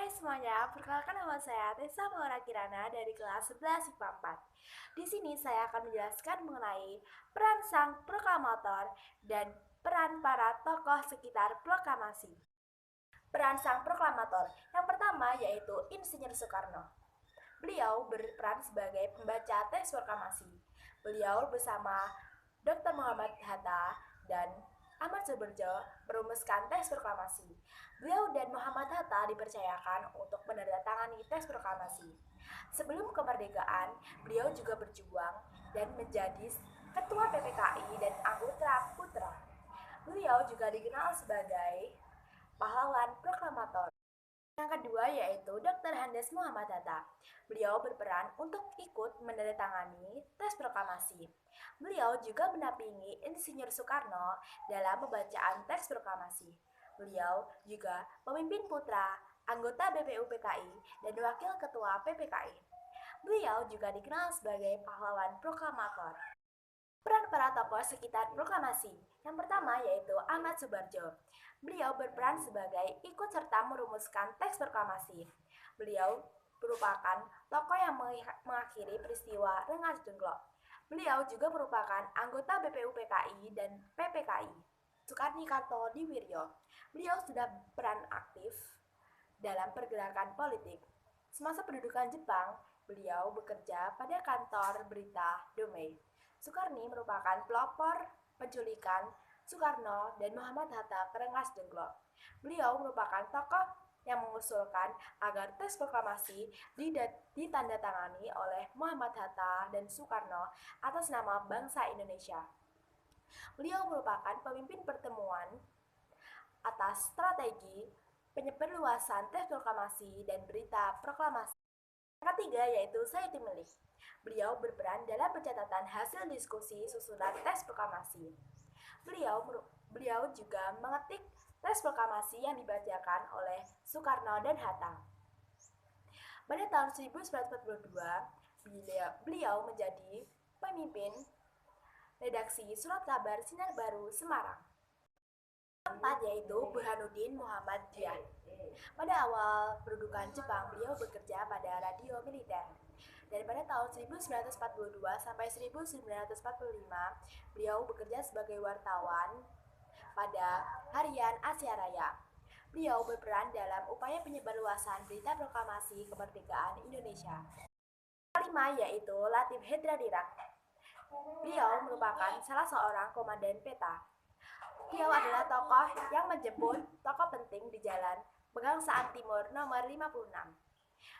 Hai semuanya, perkenalkan nama saya Tessa Maura Kirana dari kelas 11 IPA 4. Di sini saya akan menjelaskan mengenai peran sang proklamator dan peran para tokoh sekitar proklamasi. Peran sang proklamator yang pertama yaitu Insinyur Soekarno. Beliau berperan sebagai pembaca teks proklamasi. Beliau bersama Dr. Muhammad Hatta dan Ahmad Subarjo merumuskan teks proklamasi. Beliau dan Muhammad Hatta dipercayakan untuk menandatangani teks proklamasi. Sebelum kemerdekaan, beliau juga berjuang dan menjadi ketua PPKI dan anggota Putra. Beliau juga dikenal sebagai pahlawan proklamator. Yang kedua yaitu Dr. Andes Muhammad Hatta. Beliau berperan untuk ikut menandatangani teks proklamasi. Beliau juga mendampingi Insinyur Soekarno dalam pembacaan teks proklamasi. Beliau juga pemimpin putra, anggota BPUPKI, dan wakil ketua PPKI. Beliau juga dikenal sebagai pahlawan proklamator. Peran para tokoh sekitar proklamasi. Yang pertama yaitu Ahmad Subarjo. Beliau berperan sebagai ikut serta merumuskan teks proklamasi. Beliau merupakan tokoh yang mengakhiri peristiwa Rengas Dengklok. Beliau juga merupakan anggota BPUPKI dan PPKI. Sukarni Kartodiwiryo. Beliau sudah peran aktif dalam pergerakan politik. Semasa pendudukan Jepang, beliau bekerja pada kantor berita Domei. Soekarni merupakan pelopor penculikan Soekarno dan Muhammad Hatta ke Rengas Dengklok. Beliau merupakan tokoh yang mengusulkan agar teks proklamasi ditandatangani oleh Muhammad Hatta dan Soekarno atas nama bangsa Indonesia. Beliau merupakan pemimpin pertemuan atas strategi penyebarluasan teks proklamasi dan berita proklamasi. Yang ketiga yaitu Said Timlik. Beliau berperan dalam pencatatan hasil diskusi susunan teks proklamasi. Beliau juga mengetik teks proklamasi yang dibacakan oleh Soekarno dan Hatta. Pada tahun 1942, beliau menjadi pemimpin redaksi Surat Kabar Sinar Baru Semarang. Keempat yaitu Burhanuddin Muhammad Dian. Pada awal pendudukan Jepang, beliau bekerja pada radio militer. Dan pada tahun 1942 sampai 1945, beliau bekerja sebagai wartawan pada harian Asia Raya. Beliau berperan dalam upaya penyebarluasan berita proklamasi kemerdekaan Indonesia. Kelima yaitu Latif Hedradirak. Beliau merupakan salah seorang komandan peta. Beliau adalah tokoh yang menjemput tokoh penting di jalan Pegangsaan Timur nomor 56.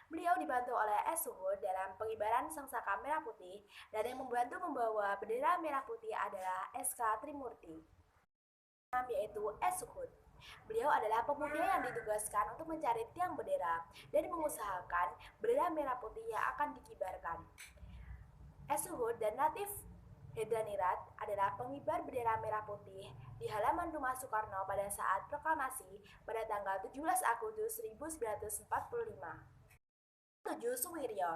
Beliau dibantu oleh S. Suhud dalam pengibaran sangsaka merah putih dan yang membantu membawa bendera merah putih adalah S.K. Trimurti. Yaitu S. Suhud. Beliau adalah pemuda yang ditugaskan untuk mencari tiang bendera dan mengusahakan bendera merah putih yang akan dikibarkan. S. Suhud dan Latif Hedradirak adalah pengibar bendera merah putih di halaman rumah Soekarno pada saat proklamasi pada tanggal 17 Agustus 1945. 7. Suwiryo,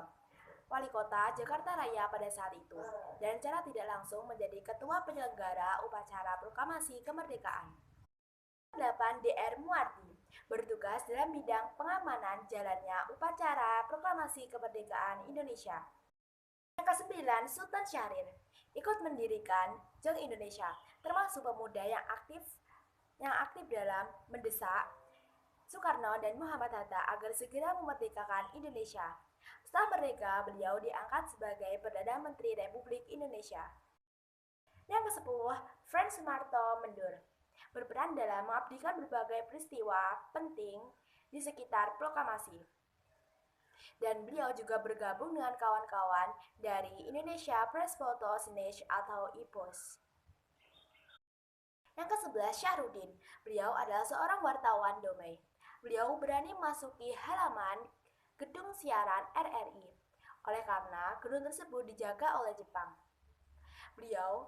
wali kota Jakarta Raya pada saat itu, dan secara tidak langsung menjadi ketua penyelenggara upacara proklamasi kemerdekaan. 8. Dr. Muardi, bertugas dalam bidang pengamanan jalannya upacara proklamasi kemerdekaan Indonesia. Yang ke-9. Sultan Syahrir, ikut mendirikan Jong Indonesia, termasuk pemuda yang aktif dalam mendesak Soekarno dan Muhammad Hatta agar segera memerdekakan Indonesia. Setelah merdeka, beliau diangkat sebagai Perdana Menteri Republik Indonesia. Yang ke-10. Frans Sumarto Mendur, berperan dalam mengabdikan berbagai peristiwa penting di sekitar proklamasi. Dan beliau juga bergabung dengan kawan-kawan dari Indonesia Press Photo Signage atau IPOS. Yang ke-11. Syahrudin, beliau adalah seorang wartawan Domei. Beliau berani memasuki halaman gedung siaran RRI, oleh karena gedung tersebut dijaga oleh Jepang.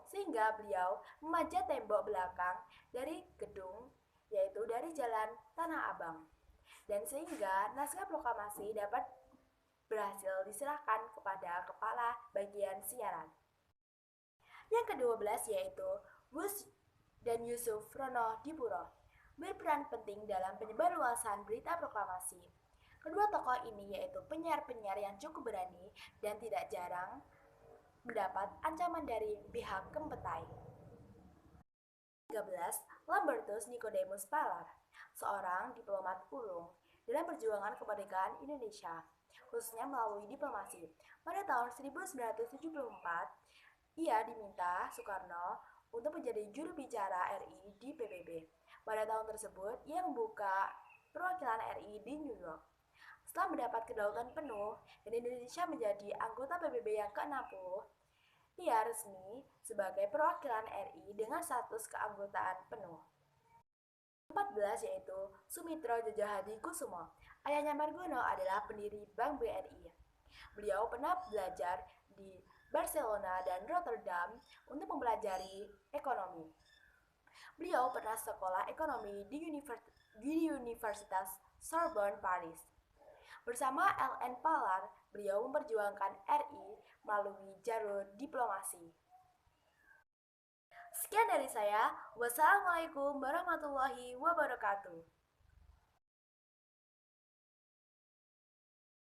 Sehingga beliau memanjat tembok belakang dari gedung, yaitu dari Jalan Tanah Abang. Dan sehingga naskah proklamasi dapat berhasil diserahkan kepada kepala bagian siaran. Yang ke-12 yaitu Wus dan Yusuf Rono Dipuro, berperan penting dalam penyebarluasan berita proklamasi. Kedua tokoh ini yaitu penyiar-penyiar yang cukup berani dan tidak jarang mendapat ancaman dari pihak Kempetai. 13. Lambertus Nicodemus Palar, seorang diplomat ulung dalam perjuangan kemerdekaan Indonesia, khususnya melalui diplomasi. Pada tahun 1974, ia diminta Soekarno untuk menjadi juru bicara RI di PBB. Pada tahun tersebut, ia membuka perwakilan RI di New York. Setelah mendapat kedaulatan penuh dan Indonesia menjadi anggota PBB yang ke-60, ia resmi sebagai perwakilan RI dengan status keanggotaan penuh. 14 yaitu Sumitro Jajahadi Kusumo. Ayahnya Margono adalah pendiri Bank BRI. Beliau pernah belajar di Barcelona dan Rotterdam untuk mempelajari ekonomi. Beliau pernah sekolah ekonomi di Universitas Sorbonne, Paris. Bersama L.N. Palar, beliau memperjuangkan RI melalui jalur diplomasi. Sekian dari saya. Wassalamualaikum warahmatullahi wabarakatuh.